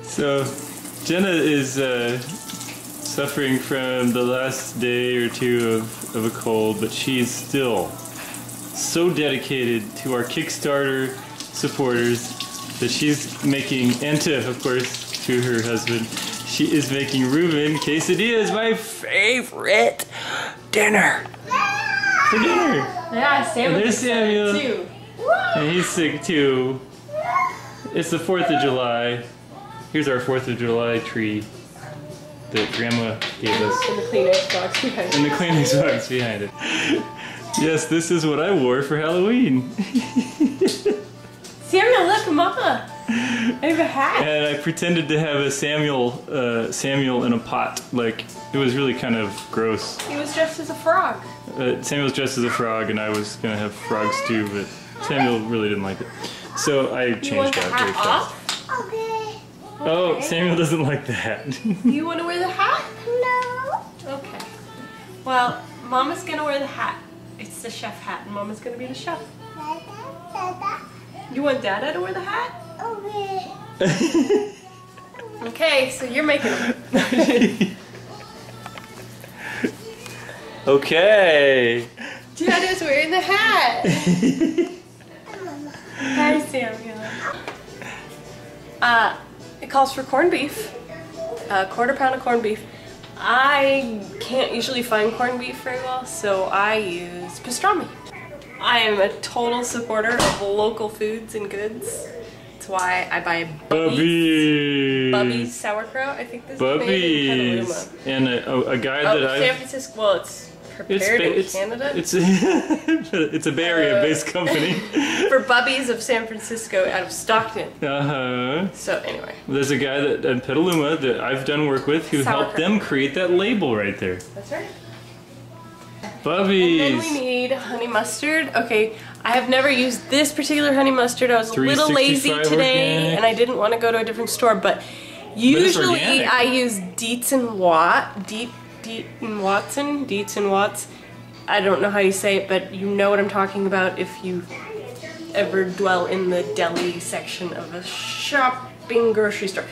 So, Jenna is suffering from the last day or two of a cold, but she's still so dedicated to our Kickstarter supporters that she's making, and to, of course, to her husband, she is making Rueben quesadillas, my favorite dinner. For dinner. Yeah, Samuel's Samuel. sick too. And he's sick too. It's the 4th of July. Here's our 4th of July tree that Grandma gave us. In the Kleenex box behind it. In the Kleenex box behind it. Yes, this is what I wore for Halloween. Samuel, look, Mama! I have a hat. And I pretended to have a Samuel in a pot. Like, it was really kind of gross. He was dressed as a frog. Samuel's dressed as a frog, and I was gonna have frog stew, but Samuel really didn't like it. So I changed that very fast. Okay. Oh, Samuel doesn't like that. You want to wear the hat? No. Okay. Well, Mama's gonna wear the hat. It's the chef hat, and Mama's gonna be the chef. You want Dada to wear the hat? Okay. Okay, so you're making them. Okay. Dada's wearing the hat. Hi, Samuel. It calls for corned beef, a 1/4 pound of corned beef. I can't usually find corned beef very well, so I use pastrami. I am a total supporter of local foods and goods. That's why I buy Bubby's sauerkraut. I think this is made in Petaluma. And a guy that San Francisco. Well, it's prepared in Canada. It's a Bay Area-based company. For Bubby's of San Francisco out of Stockton. So anyway. There's a guy that in Petaluma that I've done work with who helped them create that label right there. That's right. Bubby's. And then we need honey mustard. Okay, I have never used this particular honey mustard. I was a little lazy today organic. And I didn't want to go to a different store, but usually I use Dietz and Watts. I don't know how you say it, but you know what I'm talking about if you ever dwell in the deli section of a shopping grocery store.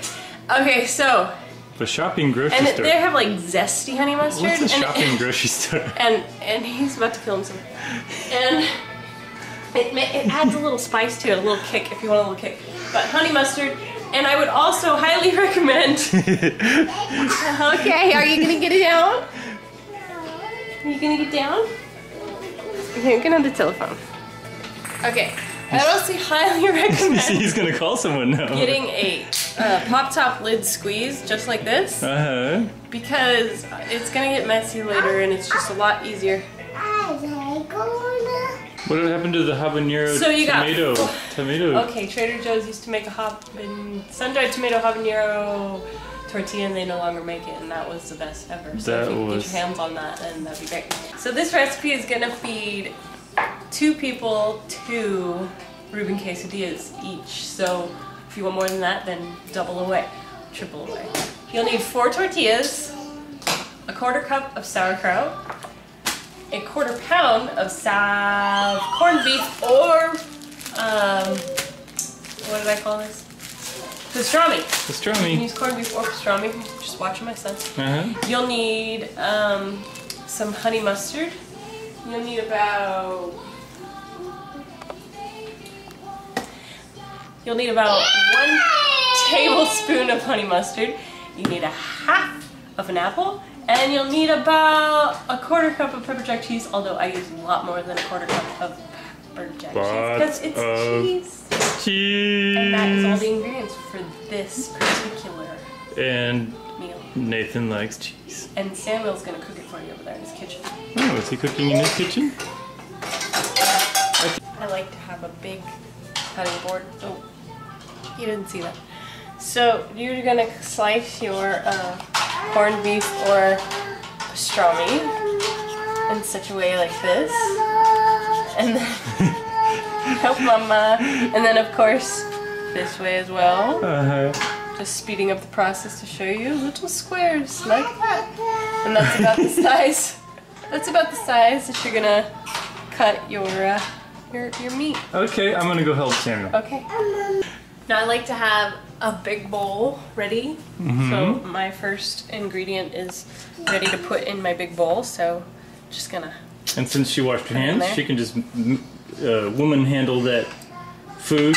Okay, so. The shopping grocery and store. They have like zesty honey mustard. What's a shopping grocery store? And he's about to kill himself. And it adds a little spice to it, a little kick if you want a little kick. But honey mustard. And I would also highly recommend. Okay, are you gonna get it down? Are you gonna get down? Here, get on the telephone. Okay, I would also highly recommend. He's gonna call someone now. Getting a pop top lid squeeze just like this. Because it's gonna get messy later, and it's just a lot easier. What happened to the habanero tomato? Okay, Trader Joe's used to make a sun-dried tomato habanero tortilla, and they no longer make it, and that was the best ever. So if you could get your hands on that, then that'd be great. So this recipe is gonna feed 2 people 2 Rueben quesadillas each. So if you want more than that, then double away, triple away. You'll need 4 tortillas, a 1/4 cup of sauerkraut, a 1/4 pound of corned beef, or what did I call this? Pastrami. Pastrami. You can use corned beef or pastrami. Just watching my son. You'll need some honey mustard. You'll need about 1 tablespoon of honey mustard. You need a 1/2 of an apple. And you'll need about a 1/4 cup of pepper jack cheese, although I use a lot more than a 1/4 cup of pepper jack cheese because it's cheese. And that is all the ingredients for this particular meal. Nathan likes cheese. And Samuel's gonna cook it for you over there in his kitchen. Oh, is he cooking in his kitchen? I like to have a big cutting board. Oh, you didn't see that. So you're gonna slice your corned beef or pastrami in such a way like this, and then help Mama, and then of course this way as well. Just speeding up the process to show you little squares like that, and that's about the size. That's about the size that you're gonna cut your meat. Okay, I'm gonna go help Samuel. Okay. Now I like to have a big bowl ready. So my first ingredient is ready to put in my big bowl. So just gonna. And since she washed her hands, she can just woman handle that food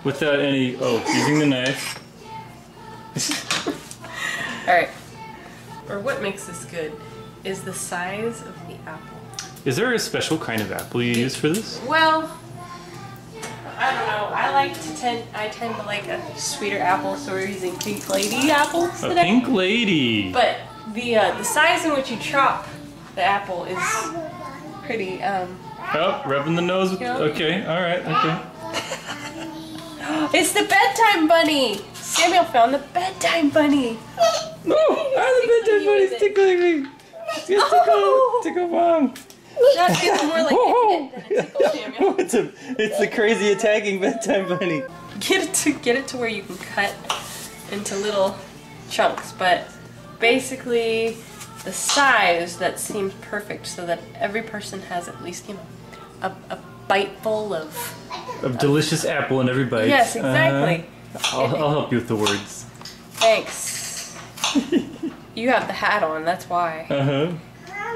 without any using the knife. All right. Or what makes this good is the size of the apple. Is there a special kind of apple you use for this? Well, I don't know. I tend to like a sweeter apple, so we're using Pink Lady apples today. A Pink Lady. But the size in which you chop the apple is pretty. Oh, rubbing the nose. Okay, all right, okay. It's the bedtime bunny. Samuel found the bedtime bunny. No, the bedtime bunny's tickling me. It's gonna tickle Mom. That feels more like it than a tickle, Samuel. It's the crazy attacking bedtime bunny. Get it to where you can cut into little chunks, but basically the size that seems perfect, so that every person has at least a bite full of delicious apple in every bite. Yes, exactly. I'll help you with the words. Thanks. You have the hat on, that's why.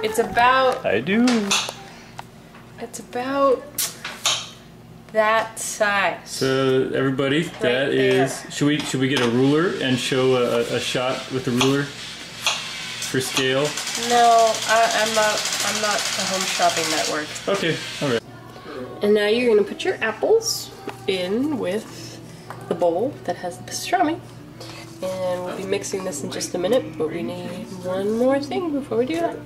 It's about. I do. It's about that size. So everybody, that is. Should we get a ruler and show a shot with the ruler for scale? No, I'm not the Home Shopping Network. Okay, all right. And now you're gonna put your apples in with the bowl that has the pastrami. And we'll be mixing this in just a minute, but we need one more thing before we do that.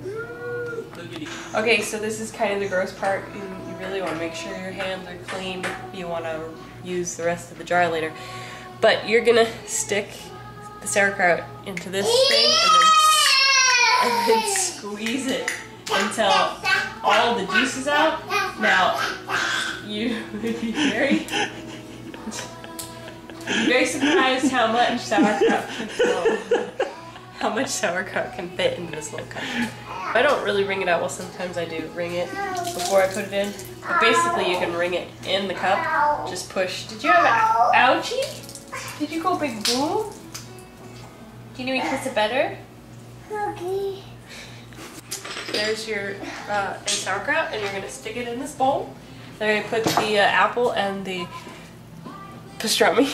Okay, so this is kind of the gross part. You really want to make sure your hands are clean if you want to use the rest of the jar later. But you're gonna stick the sauerkraut into this thing and then squeeze it until all the juice is out. Now, you would be very surprised how much sauerkraut can fit into this little cup. I don't really wring it out. Well, sometimes I do wring it before I put it in. But basically, you can wring it in the cup. Just push. Did you have an ouchie? Did you go big boom? Do you need me to kiss it better? Okay. There's your sauerkraut, and you're gonna stick it in this bowl. Then you're gonna put the apple and the pastrami.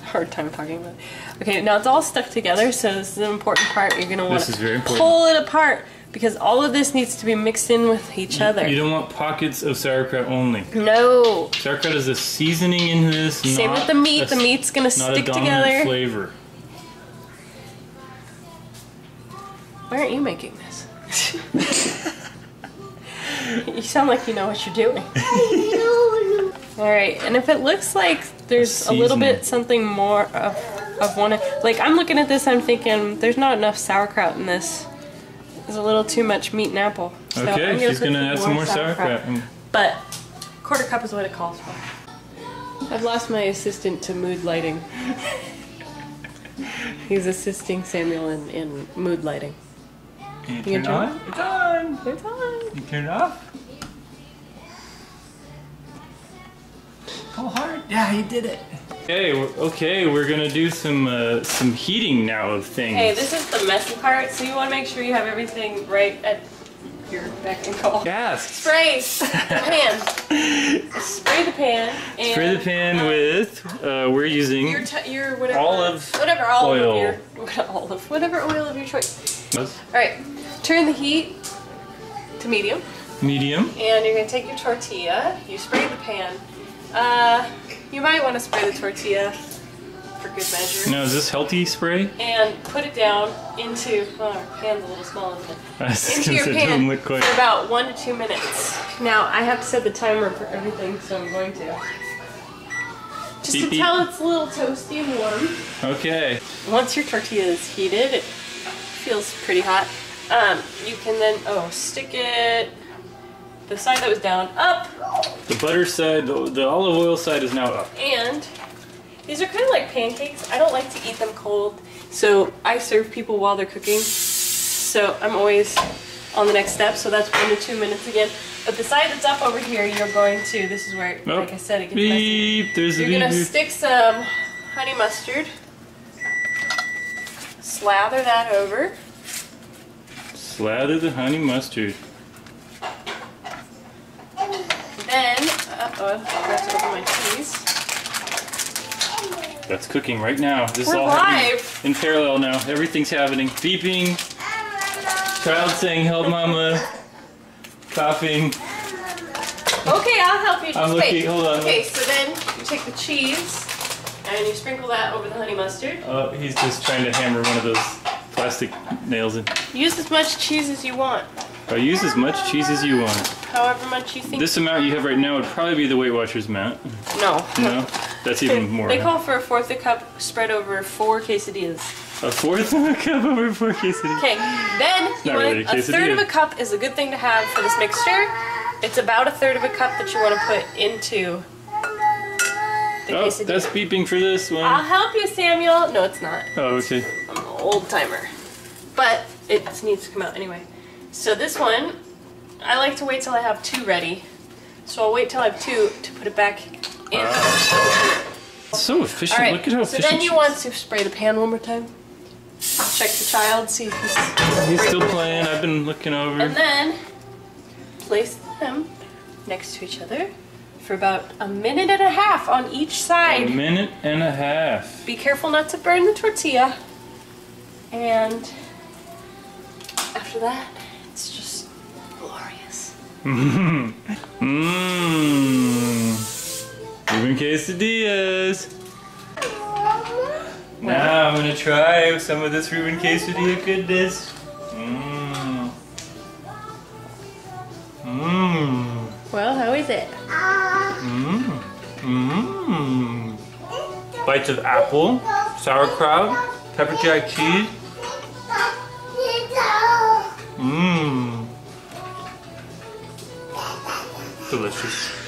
Hard time talking about it. Okay, now it's all stuck together, so this is an important part. You're gonna want to pull it apart because all of this needs to be mixed in with each other. You don't want pockets of sauerkraut only. No. Sauerkraut is a seasoning in this. Same with the meat. The meat's gonna stick together. Flavor. Why aren't you making this? You sound like you know what you're doing. Alright, and if it looks like there's a little bit something more of one, like I'm looking at this, I'm thinking there's not enough sauerkraut in this. There's a little too much meat and apple. So okay, she's gonna add some more sauerkraut. But quarter cup is what it calls for. I've lost my assistant to mood lighting. He's assisting Samuel in mood lighting. You turn it on? It's on! It's on! You turn it off? Go hard. Yeah, you did it. Okay, we're gonna do some heating now of things. Hey, this is the messy part, so you want to make sure you have everything right at your beck and call. Yes. Spray the pan. Spray the pan. And, spray the pan with we're using your whatever oil of your choice. All right, turn the heat to medium. Medium. And you're gonna take your tortilla. You spray the pan. You might want to spray the tortilla for good measure. Now, is this healthy spray? And put it down into, our pan's a little small, isn't it? Into your pan for about 1 to 2 minutes. Now, I have to set the timer for everything, so I'm going to. Just beep, to tell it's a little toasty and warm. Okay. Once your tortilla is heated, it feels pretty hot. You can then, stick it, the side that was down, up. The butter side, the olive oil side is now up. And these are kind of like pancakes. I don't like to eat them cold, so I serve people while they're cooking. So I'm always on the next step, so that's 1 to 2 minutes again. But the side that's up over here, you're going to, this is where, like I said, it gets messy. There's you're going to stick some honey mustard Slather that over. Slather the honey mustard. Then, I have to open my cheese. That's cooking right now. This We're is all live. happening in parallel now. Everything's happening. Beeping. Child saying help mama. Coughing. Okay, I'll help you. I'm looking, hold on. Okay, so then you take the cheese and you sprinkle that over the honey mustard. Oh, he's just trying to hammer one of those plastic nails in. Use as much cheese as you want. Use as much cheese as you want. However much you think. This amount you have right now would probably be the Weight Watchers amount. No. No? That's even more. They call for a fourth a cup spread over 4 quesadillas. A fourth of a cup over 4 quesadillas? Okay, then you want really a third of a cup is a good thing to have for this mixture. It's about a third of a cup that you want to put into the quesadilla. That's beeping for this one. I'll help you, Samuel. No, it's not. Oh, okay. I'm an old timer. But it needs to come out anyway. So this one, I like to wait till I have 2 ready. So I'll wait till I have 2 to put it back in. So efficient. All right, Look at how efficient. so then you want to spray the pan one more time. Check the child, see if He's still playing. I've been looking over. And then place them next to each other for about 1.5 minutes on each side. 1.5 minutes. Be careful not to burn the tortilla. And after that, it's just glorious. Mmm. Rueben quesadillas. Now I'm gonna try some of this Rueben quesadilla goodness. Mmm. Mmm. Well, how is it? Mmm. Mmm. Bites of apple, sauerkraut, pepper jack cheese. Mmm. Delicious.